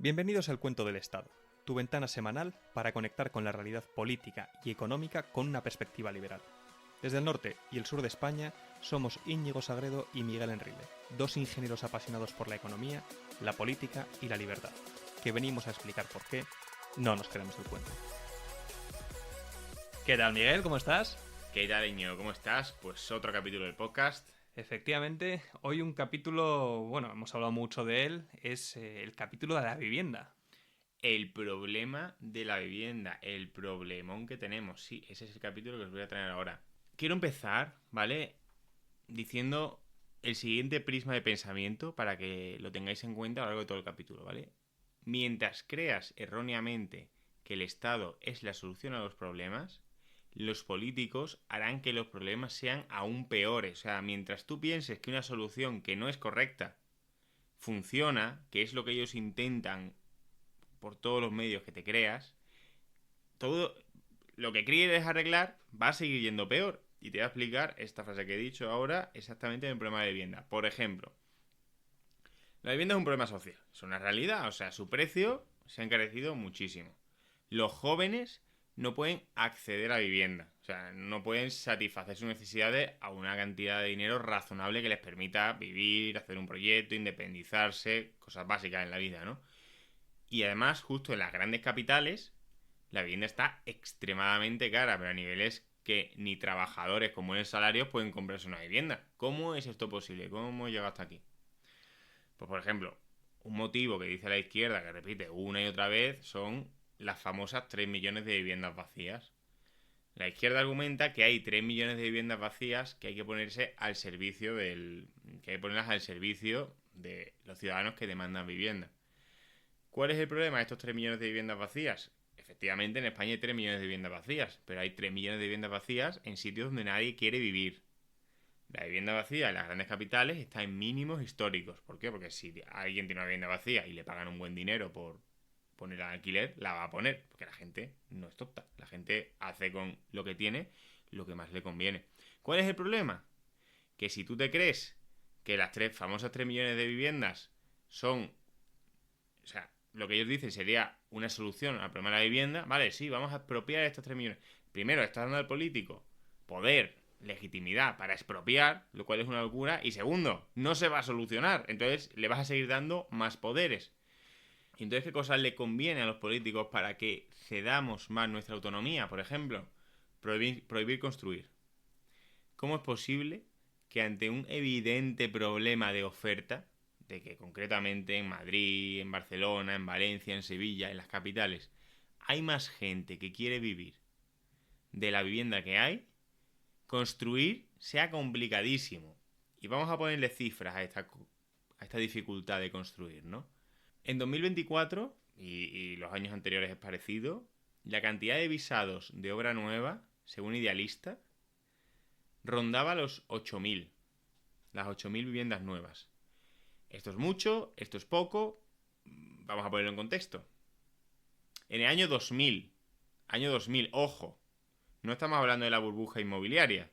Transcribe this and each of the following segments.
Bienvenidos al Cuento del Estado, tu ventana semanal para conectar con la realidad política y económica con una perspectiva liberal. Desde el norte y el sur de España somos Íñigo Sagredo y Miguel Enrile, dos ingenieros apasionados por la economía, la política y la libertad, que venimos a explicar por qué no nos queremos el cuento. ¿Qué tal, Miguel? ¿Cómo estás? ¿Qué tal, Íñigo? ¿Cómo estás? Pues otro capítulo del podcast. Efectivamente, hoy un capítulo, bueno, hemos hablado mucho de él, es el capítulo de la vivienda. El problema de la vivienda, el problemón que tenemos. Sí, ese es el capítulo que os voy a traer ahora. Quiero empezar, ¿vale? Diciendo el siguiente prisma de pensamiento para que lo tengáis en cuenta a lo largo de todo el capítulo, ¿vale? Mientras creas erróneamente que el Estado es la solución a los problemas, los políticos harán que los problemas sean aún peores. O sea, mientras tú pienses que una solución que no es correcta funciona, que es lo que ellos intentan por todos los medios que te creas, todo lo que quieres arreglar va a seguir yendo peor. Y te voy a explicar esta frase que he dicho ahora exactamente en el problema de vivienda. Por ejemplo, la vivienda es un problema social, es una realidad, o sea, su precio se ha encarecido muchísimo. Los jóvenes no pueden acceder a vivienda, o sea, no pueden satisfacer sus necesidades a una cantidad de dinero razonable que les permita vivir, hacer un proyecto, independizarse, cosas básicas en la vida, ¿no? Y además, justo en las grandes capitales, la vivienda está extremadamente cara, pero a niveles que ni trabajadores con buenos salarios pueden comprarse una vivienda. ¿Cómo es esto posible? ¿Cómo hemos llegado hasta aquí? Pues, por ejemplo, un motivo que dice la izquierda, que repite una y otra vez, son las famosas 3 millones de viviendas vacías. La izquierda argumenta que hay 3 millones de viviendas vacías que hay que ponerse al servicio que hay que ponerlas al servicio de los ciudadanos que demandan vivienda. ¿Cuál es el problema de estos 3 millones de viviendas vacías? Efectivamente, en España hay 3 millones de viviendas vacías, pero hay 3 millones de viviendas vacías en sitios donde nadie quiere vivir. La vivienda vacía en las grandes capitales está en mínimos históricos. ¿Por qué? Porque si alguien tiene una vivienda vacía y le pagan un buen dinero por poner al alquiler, la va a poner, porque la gente no es tonta. La gente hace con lo que tiene lo que más le conviene. ¿Cuál es el problema? Que si tú te crees que las famosas 3 millones de viviendas son... O sea, lo que ellos dicen sería una solución al problema de la vivienda. Vale, sí, vamos a expropiar estos 3 millones. Primero, estás dando al político poder, legitimidad para expropiar, lo cual es una locura. Y segundo, no se va a solucionar. Entonces le vas a seguir dando más poderes. Entonces, ¿qué cosas le conviene a los políticos para que cedamos más nuestra autonomía? Por ejemplo, prohibir construir. ¿Cómo es posible que ante un evidente problema de oferta, de que concretamente en Madrid, en Barcelona, en Valencia, en Sevilla, en las capitales, hay más gente que quiere vivir de la vivienda que hay, construir sea complicadísimo? Y vamos a ponerle cifras a esta dificultad de construir, ¿no? En 2024, y los años anteriores es parecido, la cantidad de visados de obra nueva, según Idealista, rondaba los 8.000. Las 8.000 viviendas nuevas. Esto es mucho, esto es poco. Vamos a ponerlo en contexto. En el año 2000, ojo, no estamos hablando de la burbuja inmobiliaria.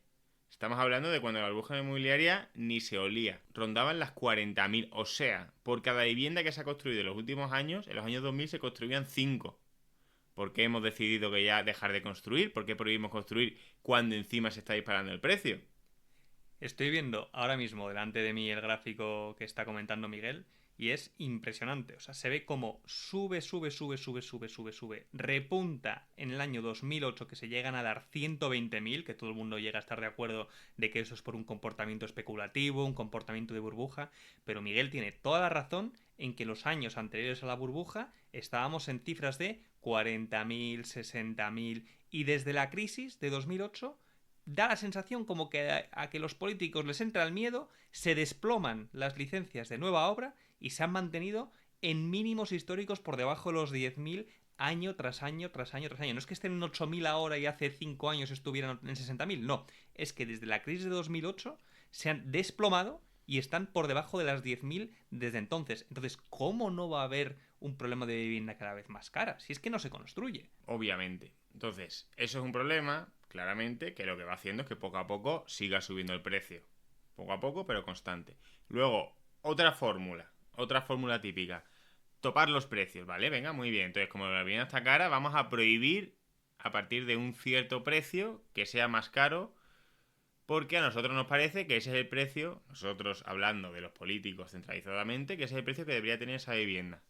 Estamos hablando de cuando la burbuja inmobiliaria ni se olía. Rondaban las 40.000. O sea, por cada vivienda que se ha construido en los últimos años, en los años 2000 se construían 5. ¿Por qué hemos decidido que ya dejar de construir? ¿Por qué prohibimos construir cuando encima se está disparando el precio? Estoy viendo ahora mismo delante de mí el gráfico que está comentando Miguel y es impresionante. O sea, se ve como sube, repunta en el año 2008 que se llegan a dar 120.000, que todo el mundo llega a estar de acuerdo de que eso es por un comportamiento especulativo, un comportamiento de burbuja, pero Miguel tiene toda la razón en que los años anteriores a la burbuja estábamos en cifras de 40.000, 60.000 y desde la crisis de 2008 da la sensación como que a que los políticos les entra el miedo, se desploman las licencias de nueva obra y se han mantenido en mínimos históricos por debajo de los 10.000 año tras año, tras año, tras año. No es que estén en 8.000 ahora y hace 5 años estuvieran en 60.000, no. Es que desde la crisis de 2008 se han desplomado y están por debajo de las 10.000 desde entonces. Entonces, ¿cómo no va a haber un problema de vivienda cada vez más cara? Si es que no se construye. Obviamente. Entonces, eso es un problema, claramente, que lo que va haciendo es que poco a poco siga subiendo el precio. Poco a poco, pero constante. Luego, otra fórmula típica. topar los precios, ¿vale? Venga, muy bien. Entonces, como la vivienda está cara, vamos a prohibir a partir de un cierto precio que sea más caro, porque a nosotros nos parece que ese es el precio, nosotros hablando de los políticos centralizadamente, que ese es el precio que debería tener esa vivienda.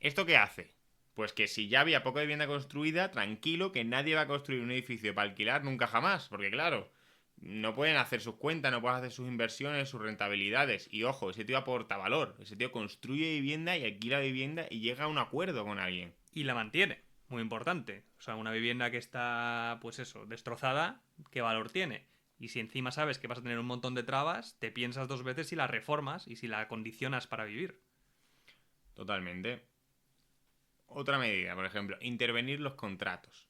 ¿Esto qué hace? Pues que si ya había poca vivienda construida, tranquilo, que nadie va a construir un edificio para alquilar nunca jamás, porque claro, no pueden hacer sus cuentas, no pueden hacer sus inversiones, sus rentabilidades. Y ojo, ese tío aporta valor, ese tío construye vivienda y alquila vivienda y llega a un acuerdo con alguien. Y la mantiene, muy importante. O sea, una vivienda que está, pues eso, destrozada, ¿qué valor tiene? Y si encima sabes que vas a tener un montón de trabas, te piensas dos veces si la reformas y si la acondicionas para vivir. Totalmente. Otra medida, por ejemplo, intervenir los contratos.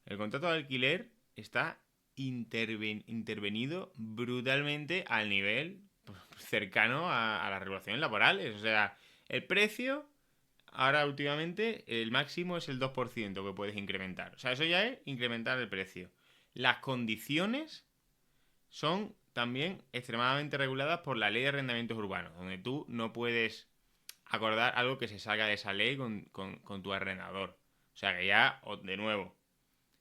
El contrato de alquiler está intervenido brutalmente al nivel cercano a las regulaciones laborales. O sea, el precio, ahora últimamente, el máximo es el 2% que puedes incrementar. O sea, eso ya es incrementar el precio. Las condiciones son también extremadamente reguladas por la ley de arrendamientos urbanos, donde tú no puedes acordar algo que se salga de esa ley con tu arrendador. O sea que ya, de nuevo.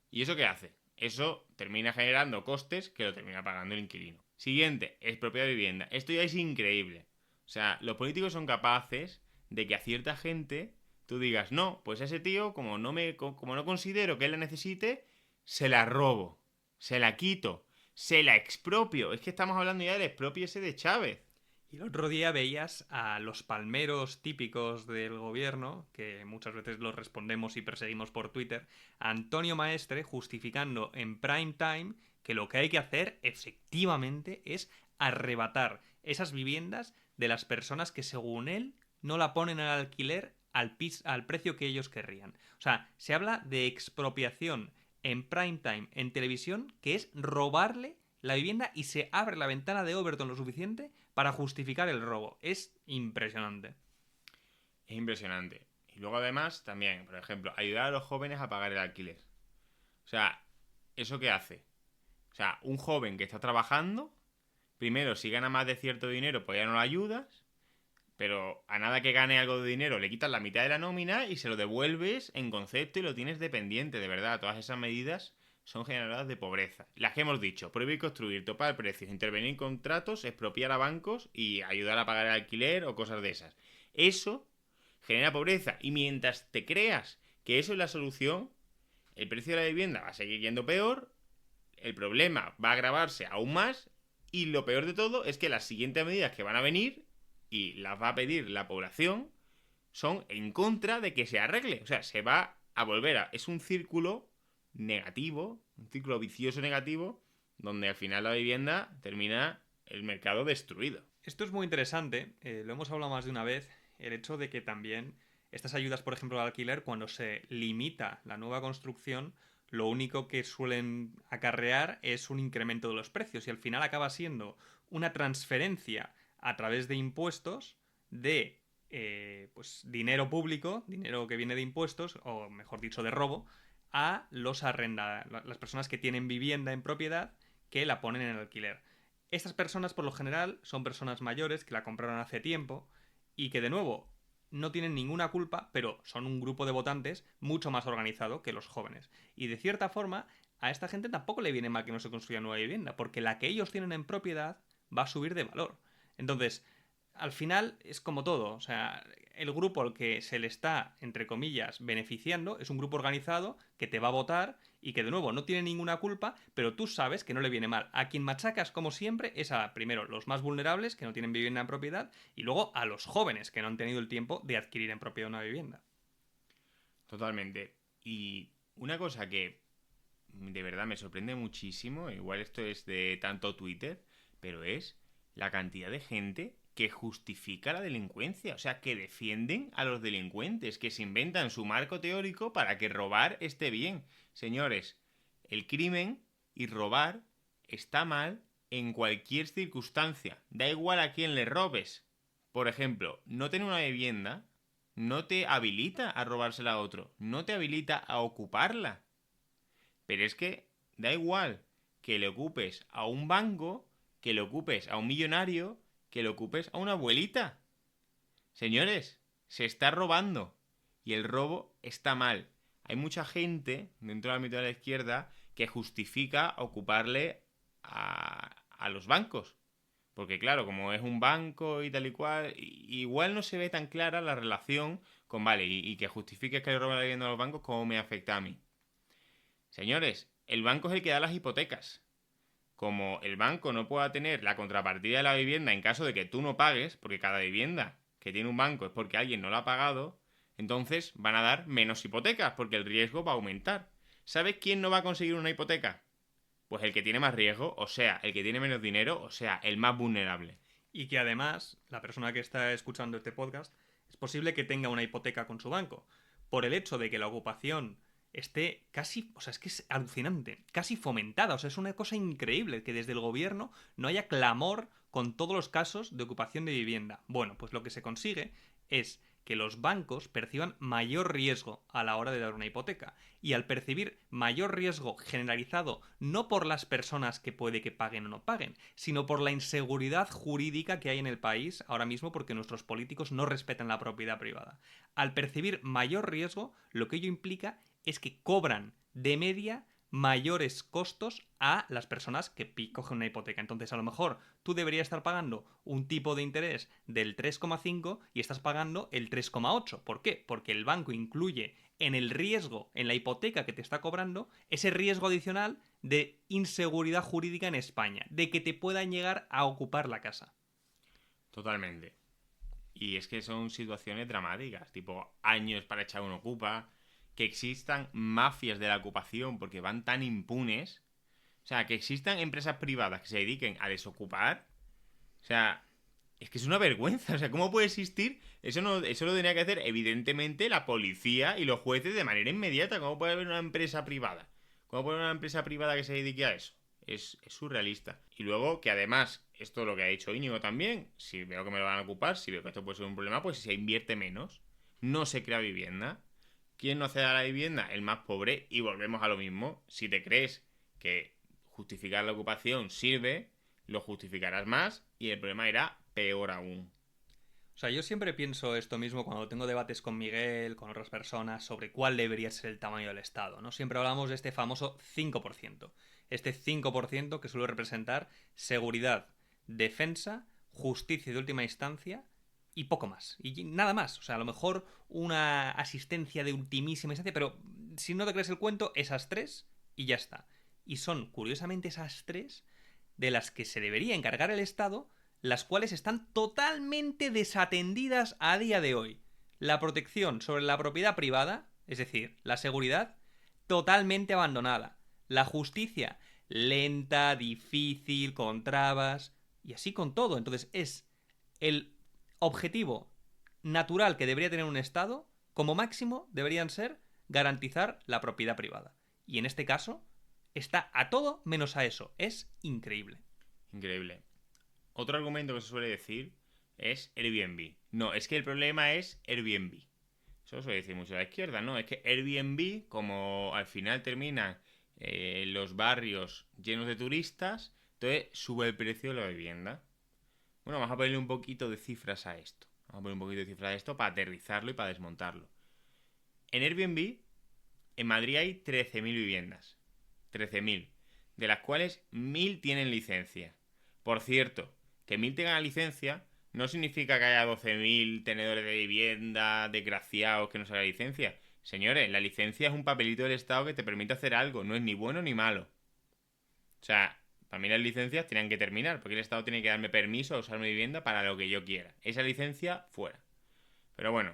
¿Y eso qué hace? Eso termina generando costes que lo termina pagando el inquilino. Siguiente, expropiar vivienda. Esto ya es increíble. O sea, los políticos son capaces de que a cierta gente tú digas, no, pues a ese tío, como no considero que él la necesite, se la robo, se la quito, se la expropio. Es que estamos hablando ya del expropio ese de Chávez. Y el otro día veías a los palmeros típicos del gobierno, que muchas veces los respondemos y perseguimos por Twitter, a Antonio Maestre justificando en prime time que lo que hay que hacer efectivamente es arrebatar esas viviendas de las personas que según él no la ponen al alquiler al precio que ellos querrían. O sea, se habla de expropiación en prime time en televisión, que es robarle la vivienda y se abre la ventana de Overton lo suficiente para justificar el robo. Es impresionante. Es impresionante. Y luego además, también, por ejemplo, ayudar a los jóvenes a pagar el alquiler. O sea, ¿eso qué hace? O sea, un joven que está trabajando, primero, si gana más de cierto dinero, pues ya no lo ayudas, pero a nada que gane algo de dinero le quitas la mitad de la nómina y se lo devuelves en concepto y lo tienes dependiente, de verdad. Todas esas medidas son generadoras de pobreza. Las que hemos dicho, prohibir construir, topar precios, intervenir en contratos, expropiar a bancos y ayudar a pagar el alquiler o cosas de esas. Eso genera pobreza y mientras te creas que eso es la solución, el precio de la vivienda va a seguir yendo peor, el problema va a agravarse aún más y lo peor de todo es que las siguientes medidas que van a venir y las va a pedir la población son en contra de que se arregle. O sea, se va a volver a... Es un círculo negativo, un círculo vicioso negativo, donde al final la vivienda termina el mercado destruido. Esto es muy interesante, lo hemos hablado más de una vez, el hecho de que también estas ayudas, por ejemplo, al alquiler, cuando se limita la nueva construcción, lo único que suelen acarrear es un incremento de los precios y al final acaba siendo una transferencia a través de impuestos de pues dinero público, dinero que viene de impuestos, o mejor dicho, de robo, a las personas que tienen vivienda en propiedad que la ponen en alquiler. Estas personas, por lo general, son personas mayores que la compraron hace tiempo y que, de nuevo, no tienen ninguna culpa, pero son un grupo de votantes mucho más organizado que los jóvenes. Y de cierta forma, a esta gente tampoco le viene mal que no se construya nueva vivienda, porque la que ellos tienen en propiedad va a subir de valor. Entonces, al final es como todo, o sea, el grupo al que se le está, entre comillas, beneficiando es un grupo organizado que te va a votar y que de nuevo no tiene ninguna culpa, pero tú sabes que no le viene mal. A quien machacas, como siempre, es a, primero, los más vulnerables que no tienen vivienda en propiedad y luego a los jóvenes que no han tenido el tiempo de adquirir en propiedad una vivienda. Totalmente. Y una cosa que de verdad me sorprende muchísimo, igual esto es de tanto Twitter, pero es la cantidad de gente que justifica la delincuencia, o sea, que defienden a los delincuentes, que se inventan su marco teórico para que robar esté bien. Señores, el crimen y robar está mal en cualquier circunstancia, da igual a quién le robes. Por ejemplo, no tener una vivienda no te habilita a robársela a otro, no te habilita a ocuparla. Pero es que da igual que le ocupes a un banco, que le ocupes a un millonario, que le ocupes a una abuelita. Señores, Se está robando. Y el robo está mal. Hay mucha gente dentro del ámbito de la izquierda que justifica ocuparle a los bancos. Porque claro, como es un banco y tal y cual, igual no se ve tan clara la relación con, vale, y que justifiques que le roben la vivienda a los bancos, ¿cómo me afecta a mí? Señores, el banco es el que da las hipotecas. Como el banco no pueda tener la contrapartida de la vivienda en caso de que tú no pagues, porque cada vivienda que tiene un banco es porque alguien no la ha pagado, entonces van a dar menos hipotecas, porque el riesgo va a aumentar. ¿Sabes quién no va a conseguir una hipoteca? Pues el que tiene más riesgo, o sea, el que tiene menos dinero, o sea, el más vulnerable. Y que además, la persona que está escuchando este podcast, es posible que tenga una hipoteca con su banco. Por el hecho de que la ocupación esté casi, o sea, es que es alucinante, casi fomentada, o sea, es una cosa increíble que desde el gobierno no haya clamor con todos los casos de ocupación de vivienda. Bueno, pues lo que se consigue es que los bancos perciban mayor riesgo a la hora de dar una hipoteca. Y al percibir mayor riesgo generalizado no por las personas que puede que paguen o no paguen, sino por la inseguridad jurídica que hay en el país ahora mismo porque nuestros políticos no respetan la propiedad privada. Al percibir mayor riesgo, lo que ello implica es que cobran de media mayores costos a las personas que cogen una hipoteca. Entonces, a lo mejor tú deberías estar pagando un tipo de interés del 3,5 y estás pagando el 3,8. ¿Por qué? Porque el banco incluye en el riesgo, en la hipoteca que te está cobrando, ese riesgo adicional de inseguridad jurídica en España, de que te puedan llegar a ocupar la casa. Totalmente. Y es que son situaciones dramáticas, tipo años para echar un ocupa, que existan mafias de la ocupación porque van tan impunes, o sea, que existan empresas privadas que se dediquen a desocupar, o sea, es que es una vergüenza, o sea, ¿cómo puede existir? Eso lo tendría que hacer evidentemente la policía y los jueces de manera inmediata. ¿Cómo puede haber una empresa privada? ¿Cómo puede haber una empresa privada que se dedique a eso? Es surrealista. Y luego que además, esto es lo que ha dicho Íñigo también, si veo que me lo van a ocupar, si veo que esto puede ser un problema, pues si se invierte menos, no se crea vivienda. ¿Quién no accede a la vivienda? El más pobre. Y volvemos a lo mismo. Si te crees que justificar la ocupación sirve, lo justificarás más y el problema irá peor aún. O sea, yo siempre pienso esto mismo cuando tengo debates con Miguel, con otras personas, sobre cuál debería ser el tamaño del Estado, ¿no? Siempre hablamos de este famoso 5%. Este 5% que suele representar seguridad, defensa, justicia de última instancia y poco más. Y nada más. O sea, a lo mejor una asistencia de ultimísima instancia, pero si no te crees el cuento, esas tres y ya está. Y son, curiosamente, esas tres de las que se debería encargar el Estado, las cuales están totalmente desatendidas a día de hoy. La protección sobre la propiedad privada, es decir, la seguridad, totalmente abandonada. La justicia, lenta, difícil, con trabas, y así con todo. Entonces es el objetivo natural que debería tener un Estado, como máximo deberían ser garantizar la propiedad privada. Y en este caso, está a todo menos a eso. Es increíble. Increíble. Otro argumento que se suele decir es Airbnb. No, es que el problema es Airbnb. Eso suele decir mucho la izquierda, ¿no? Es que Airbnb, como al final terminan los barrios llenos de turistas, entonces sube el precio de la vivienda. Bueno, vamos a ponerle un poquito de cifras a esto. Vamos a poner un poquito de cifras a esto para aterrizarlo y para desmontarlo. En Airbnb, en Madrid hay 13.000 viviendas. 13.000. De las cuales 1.000 tienen licencia. Por cierto, que 1.000 tengan la licencia no significa que haya 12.000 tenedores de vivienda desgraciados que no saben la licencia. Señores, la licencia es un papelito del Estado que te permite hacer algo. No es ni bueno ni malo. O sea, para mí las licencias tienen que terminar, porque el Estado tiene que darme permiso a usar mi vivienda para lo que yo quiera. Esa licencia, fuera. Pero bueno,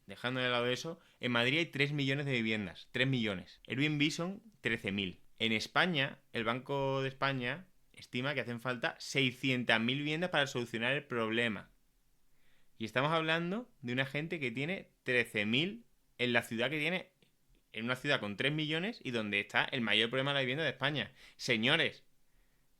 dejando de lado eso, en Madrid hay 3 millones de viviendas. 3 millones. Airbnb son 13.000. En España, el Banco de España estima que hacen falta 600.000 viviendas para solucionar el problema. Y estamos hablando de una gente que tiene 13.000 en la ciudad que tiene, en una ciudad con 3 millones y donde está el mayor problema de la vivienda de España. Señores,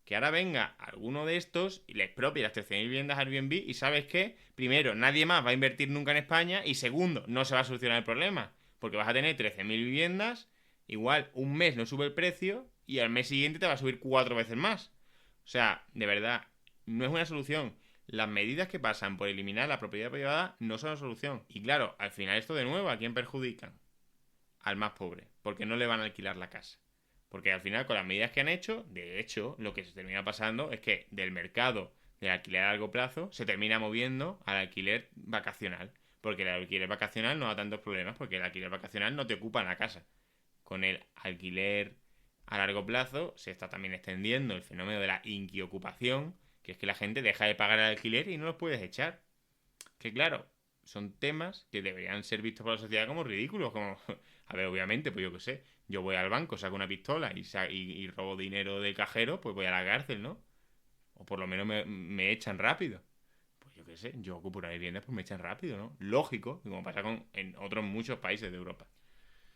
que ahora venga alguno de estos y le expropie las 13.000 viviendas a Airbnb y ¿sabes qué? Primero, nadie más va a invertir nunca en España y segundo, no se va a solucionar el problema. Porque vas a tener 13.000 viviendas, igual un mes no sube el precio y al mes siguiente te va a subir 4 veces más. O sea, de verdad, no es una solución. las medidas que pasan por eliminar la propiedad privada no son la solución. Y claro, al final esto de nuevo, ¿a quién perjudican? Al más pobre, porque no le van a alquilar la casa. Porque al final, con las medidas que han hecho, de hecho, lo que se termina pasando es que del mercado del alquiler a largo plazo se termina moviendo al alquiler vacacional. Porque el alquiler vacacional no da tantos problemas, porque el alquiler vacacional no te ocupa en la casa. Con el alquiler a largo plazo se está también extendiendo el fenómeno de la inquiocupación, que es que la gente deja de pagar el alquiler y no los puedes echar. Que claro, son temas que deberían ser vistos por la sociedad como ridículos, como, a ver, obviamente, pues yo qué sé, yo voy al banco, saco una pistola y robo dinero del cajero, pues voy a la cárcel, ¿no? O por lo menos me echan rápido. Pues yo qué sé, yo ocupo una vivienda, pues me echan rápido, ¿no? Lógico, como pasa en otros muchos países de Europa.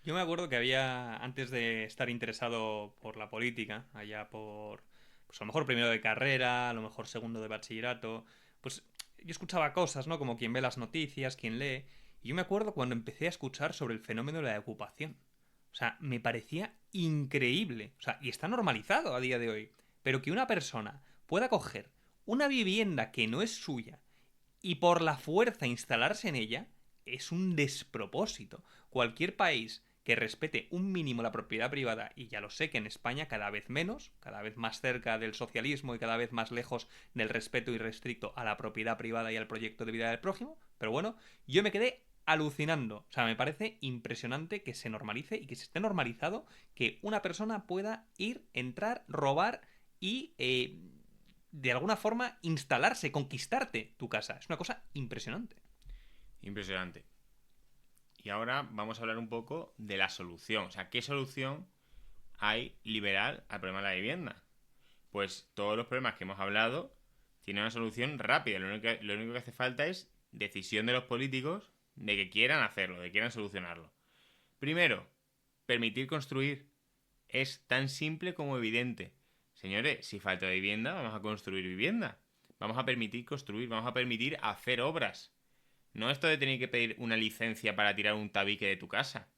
Yo me acuerdo que había, antes de estar interesado por la política, allá por, pues a lo mejor primero de carrera, a lo mejor segundo de bachillerato, pues yo escuchaba cosas, ¿no? Como quien ve las noticias, quien lee. Y yo me acuerdo cuando empecé a escuchar sobre el fenómeno de la ocupación. O sea, me parecía increíble. O sea, y está normalizado a día de hoy. Pero que una persona pueda coger una vivienda que no es suya y por la fuerza instalarse en ella es un despropósito. Cualquier país que respete un mínimo la propiedad privada, y ya lo sé que en España cada vez menos, cada vez más cerca del socialismo y cada vez más lejos del respeto irrestricto a la propiedad privada y al proyecto de vida del prójimo, pero bueno, yo me quedé alucinando. O sea, me parece impresionante que se normalice y que se esté normalizado que una persona pueda ir, entrar, robar y de alguna forma instalarse, conquistarte tu casa. Es una cosa impresionante. Impresionante. Y ahora vamos a hablar un poco de la solución. O sea, ¿qué solución hay liberal al problema de la vivienda? Pues todos los problemas que hemos hablado tienen una solución rápida. Lo único que hace falta es decisión de los políticos de que quieran hacerlo, de que quieran solucionarlo. Primero, permitir construir. Es tan simple como evidente. Señores, si falta vivienda, vamos a construir vivienda. Vamos a permitir construir, vamos a permitir hacer obras. No esto de tener que pedir una licencia para tirar un tabique de tu casa.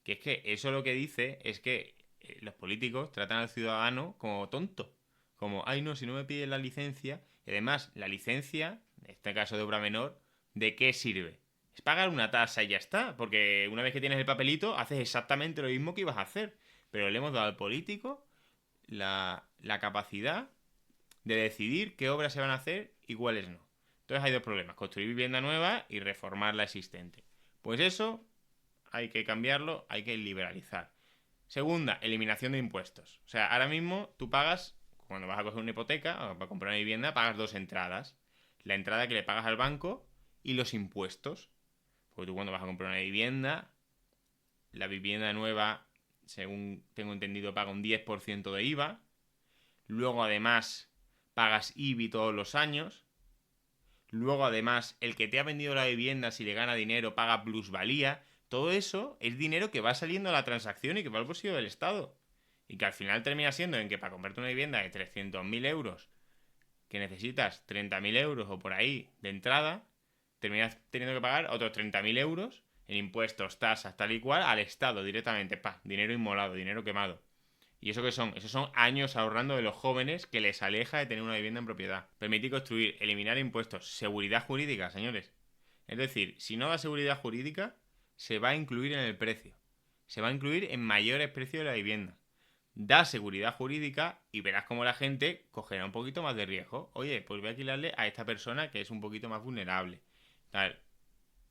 Que es que eso lo que dice es que los políticos tratan al ciudadano como tonto. Como, ay no, si no me piden la licencia. Y además, la licencia, en este caso de obra menor, ¿de qué sirve? Es pagar una tasa y ya está. Porque una vez que tienes el papelito, haces exactamente lo mismo que ibas a hacer. Pero le hemos dado al político la capacidad de decidir qué obras se van a hacer y cuáles no. Entonces hay dos problemas, construir vivienda nueva y reformar la existente. Pues eso hay que cambiarlo, hay que liberalizar. Segunda, eliminación de impuestos. O sea, ahora mismo tú pagas, cuando vas a coger una hipoteca o para comprar una vivienda, pagas dos entradas. La entrada que le pagas al banco y los impuestos. Porque tú cuando vas a comprar una vivienda, la vivienda nueva, según tengo entendido, paga un 10% de IVA. Luego además pagas IBI todos los años. Luego, además, el que te ha vendido la vivienda, si le gana dinero, paga plusvalía. Todo eso es dinero que va saliendo a la transacción y que va al bolsillo del Estado. Y que al final termina siendo en que para comprarte una vivienda de 300.000 euros, que necesitas 30.000 euros o por ahí de entrada, terminas teniendo que pagar otros 30.000 euros en impuestos, tasas, tal y cual, al Estado directamente. Dinero inmolado, dinero quemado. ¿Y eso qué son? Esos son años ahorrando de los jóvenes que les aleja de tener una vivienda en propiedad. Permitir construir, eliminar impuestos, seguridad jurídica, señores. Es decir, si no da seguridad jurídica, se va a incluir en el precio. Se va a incluir en mayores precios de la vivienda. Da seguridad jurídica y verás cómo la gente cogerá un poquito más de riesgo. Oye, pues voy a alquilarle a esta persona que es un poquito más vulnerable. Tal.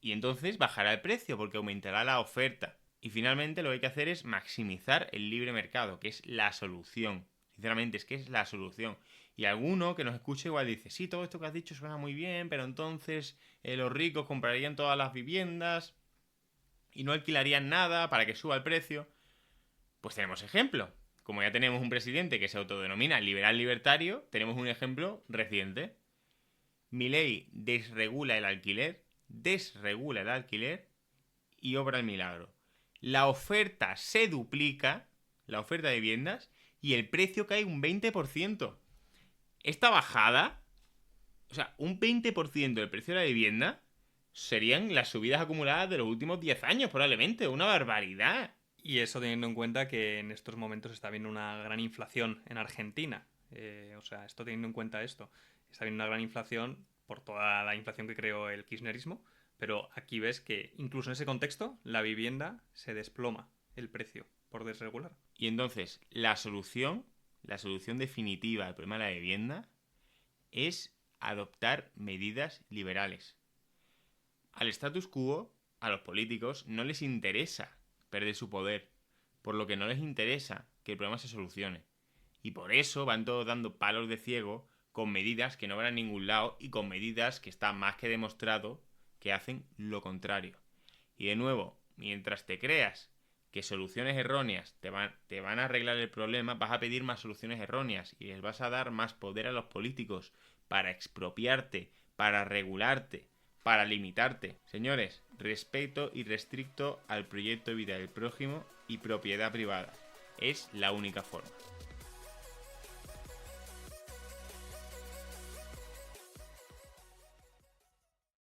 Y entonces bajará el precio porque aumentará la oferta. Y finalmente lo que hay que hacer es maximizar el libre mercado, que es la solución. Sinceramente, es que es la solución. Y alguno que nos escuche igual dice, sí, todo esto que has dicho suena muy bien, pero entonces los ricos comprarían todas las viviendas y no alquilarían nada para que suba el precio. Pues tenemos ejemplo. Como ya tenemos un presidente que se autodenomina liberal libertario, tenemos un ejemplo reciente. Milei desregula el alquiler y obra el milagro. La oferta se duplica, la oferta de viviendas, y el precio cae un 20%. Esta bajada, o sea, un 20% del precio de la vivienda, serían las subidas acumuladas de los últimos 10 años, probablemente. Una barbaridad. Y eso teniendo en cuenta que en estos momentos está habiendo una gran inflación en Argentina. O sea, esto teniendo en cuenta esto. Está habiendo una gran inflación por toda la inflación que creó el kirchnerismo, pero aquí ves que incluso en ese contexto la vivienda se desploma el precio por desregular. Y entonces, la solución definitiva al problema de la vivienda es adoptar medidas liberales. Al status quo, a los políticos, no les interesa perder su poder, por lo que no les interesa que el problema se solucione. Y por eso van todos dando palos de ciego con medidas que no van a ningún lado y con medidas que está más que demostrado que hacen lo contrario. Y de nuevo, mientras te creas que soluciones erróneas te van a arreglar el problema, vas a pedir más soluciones erróneas y les vas a dar más poder a los políticos para expropiarte, para regularte, para limitarte. Señores, respeto irrestricto al proyecto de vida del prójimo y propiedad privada. Es la única forma.